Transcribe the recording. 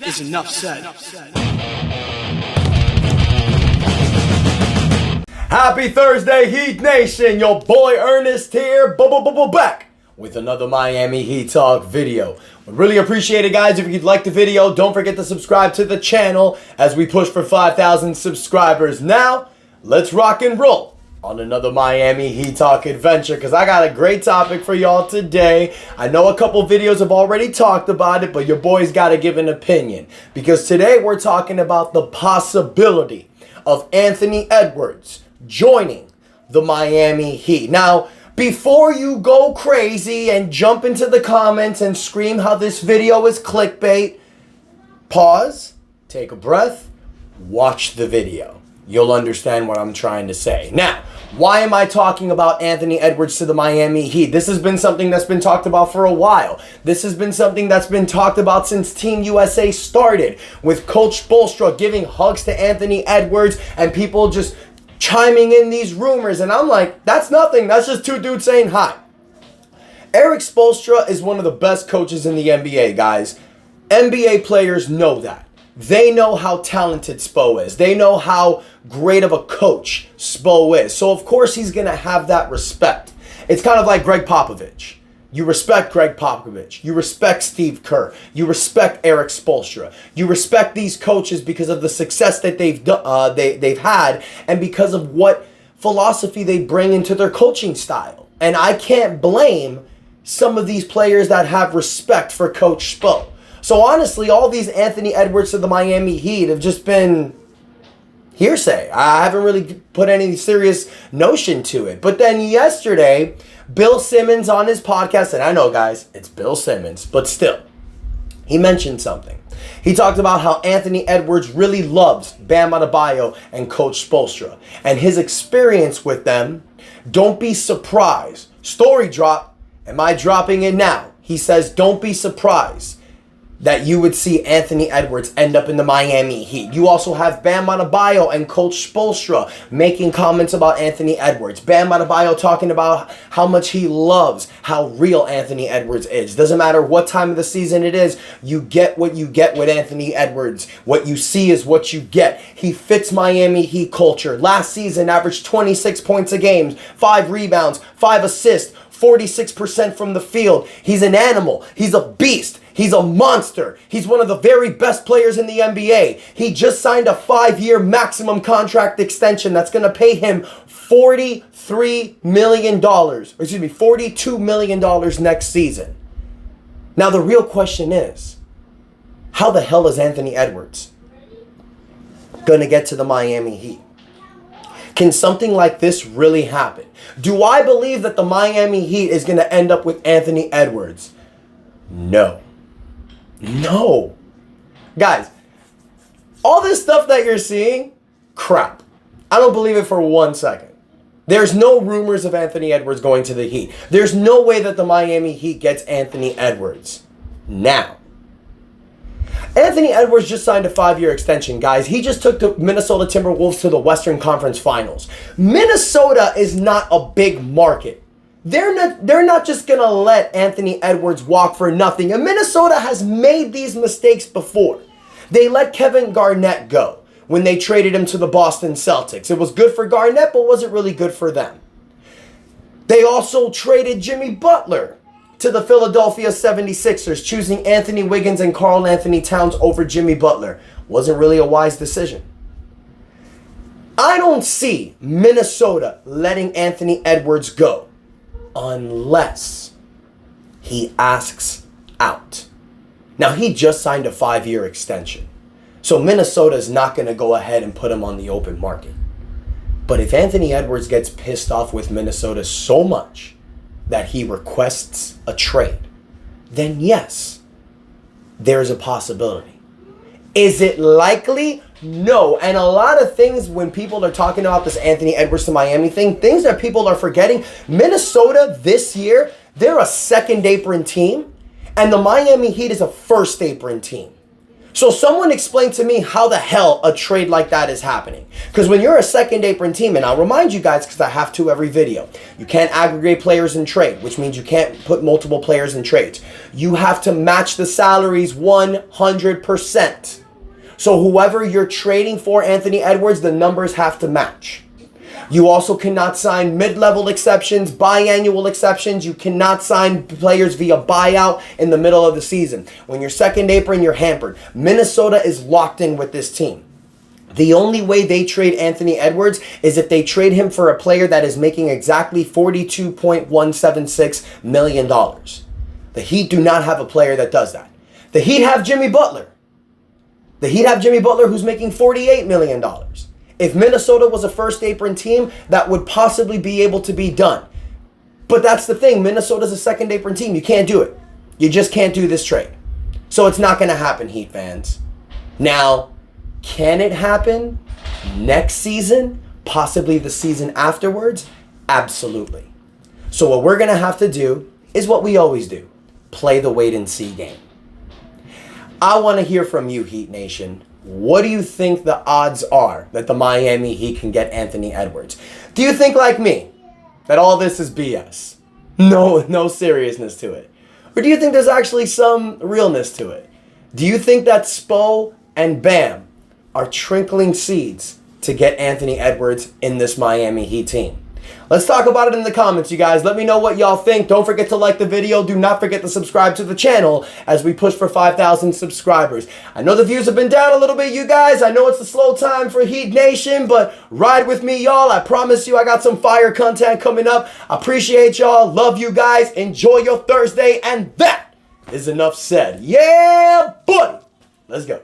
is enough said. Happy Thursday, Heat Nation! Your boy Ernest here, back with another Miami Heat Talk video. We really appreciate it, guys. If you'd like the video, don't forget to subscribe to the channel as we push for 5,000 subscribers. Now, let's rock and roll on another Miami Heat Talk adventure, because I got a great topic for y'all today. I know a couple videos have already talked about it, but your boy's got to give an opinion, because today we're talking about the possibility of Anthony Edwards joining the Miami Heat. Now, before you go crazy and jump into the comments and scream how this video is clickbait, pause, take a breath, watch the video. You'll understand what I'm trying to say. Now, why am I talking about Anthony Edwards to the Miami Heat? This has been something that's been talked about for a while. This has been something that's been talked about since Team USA started, with Coach Spoelstra giving hugs to Anthony Edwards and people just chiming in these rumors. And I'm like, that's nothing. That's just two dudes saying hi. Erik Spoelstra is one of the best coaches in the NBA, guys. NBA players know that. They know how talented Spo is. They know how great of a coach Spo is. So, of course, he's going to have that respect. It's kind of like Greg Popovich. You respect Greg Popovich. You respect Steve Kerr. You respect Erik Spoelstra. You respect these coaches because of the success that they've had and because of what philosophy they bring into their coaching style. And I can't blame some of these players that have respect for Coach Spo. So honestly, all these Anthony Edwards to the Miami Heat have just been hearsay. I haven't really put any serious notion to it. But then yesterday, Bill Simmons on his podcast, and I know, guys, it's Bill Simmons, but still, he mentioned something. He talked about how Anthony Edwards really loves Bam Adebayo and Coach Spoelstra and his experience with them. Don't be surprised. Story drop. Am I dropping it now? He says, don't be surprised that you would see Anthony Edwards end up in the Miami Heat. You also have Bam Adebayo and Coach Spoelstra making comments about Anthony Edwards. Bam Adebayo talking about how much he loves how real Anthony Edwards is. Doesn't matter what time of the season it is, you get what you get with Anthony Edwards. What you see is what you get. He fits Miami Heat culture. Last season, averaged 26 points a game, 5 rebounds, 5 assists, 46% from the field. He's an animal. He's a beast. He's a monster. He's one of the very best players in the NBA. He just signed a 5-year maximum contract extension that's going to pay him $42 million next season. Now, the real question is, how the hell is Anthony Edwards going to get to the Miami Heat? Can something like this really happen? Do I believe that the Miami Heat is going to end up with Anthony Edwards? No. No. Guys, all this stuff that you're seeing, crap. I don't believe it for 1 second. There's no rumors of Anthony Edwards going to the Heat. There's no way that the Miami Heat gets Anthony Edwards now. Anthony Edwards just signed a 5-year extension, guys. He just took the Minnesota Timberwolves to the Western Conference Finals. Minnesota is not a big market. They're not just going to let Anthony Edwards walk for nothing. And Minnesota has made these mistakes before. They let Kevin Garnett go when they traded him to the Boston Celtics. It was good for Garnett, but wasn't really good for them. They also traded Jimmy Butler to the Philadelphia 76ers, choosing Anthony Wiggins and Karl Anthony Towns over Jimmy Butler. Wasn't really a wise decision. I don't see Minnesota letting Anthony Edwards go unless he asks out. Now, he just signed a 5-year extension, so Minnesota is not going to go ahead and put him on the open market. But if Anthony Edwards gets pissed off with Minnesota so much that he requests a trade, then yes, there's a possibility. Is it likely? No. And a lot of things, when people are talking about this Anthony Edwards to Miami thing, things that people are forgetting, Minnesota this year, they're a second apron team, and the Miami Heat is a first apron team. So someone explain to me how the hell a trade like that is happening. Because when you're a second apron team, and I'll remind you guys because I have to every video, you can't aggregate players in trade, which means you can't put multiple players in trades. You have to match the salaries 100%. So whoever you're trading for, Anthony Edwards, the numbers have to match. You also cannot sign mid-level exceptions, biannual exceptions. You cannot sign players via buyout in the middle of the season. When you're second apron, you're hampered. Minnesota is locked in with this team. The only way they trade Anthony Edwards is if they trade him for a player that is making exactly $42.176 million. The Heat do not have a player that does that. The Heat have Jimmy Butler. The Heat have Jimmy Butler, who's making $48 million. If Minnesota was a first apron team, that would possibly be able to be done. But that's the thing. Minnesota's a second apron team. You can't do it. You just can't do this trade. So it's not going to happen, Heat fans. Now, can it happen next season? Possibly the season afterwards? Absolutely. So what we're going to have to do is what we always do. Play the wait and see game. I want to hear from you, Heat Nation. What do you think the odds are that the Miami Heat can get Anthony Edwards? Do you think, like me, that all this is BS? No seriousness to it. Or do you think there's actually some realness to it? Do you think that Spo and Bam are trickling seeds to get Anthony Edwards in this Miami Heat team? Let's talk about it in the comments, you guys. Let me know what y'all think. Don't forget to like the video. Do not forget to subscribe to the channel as we push for 5,000 subscribers. I know the views have been down a little bit, you guys. I know it's a slow time for Heat Nation, but ride with me, y'all. I promise you I got some fire content coming up. Appreciate y'all. Love you guys. Enjoy your Thursday. And that is enough said. Yeah, buddy. Let's go.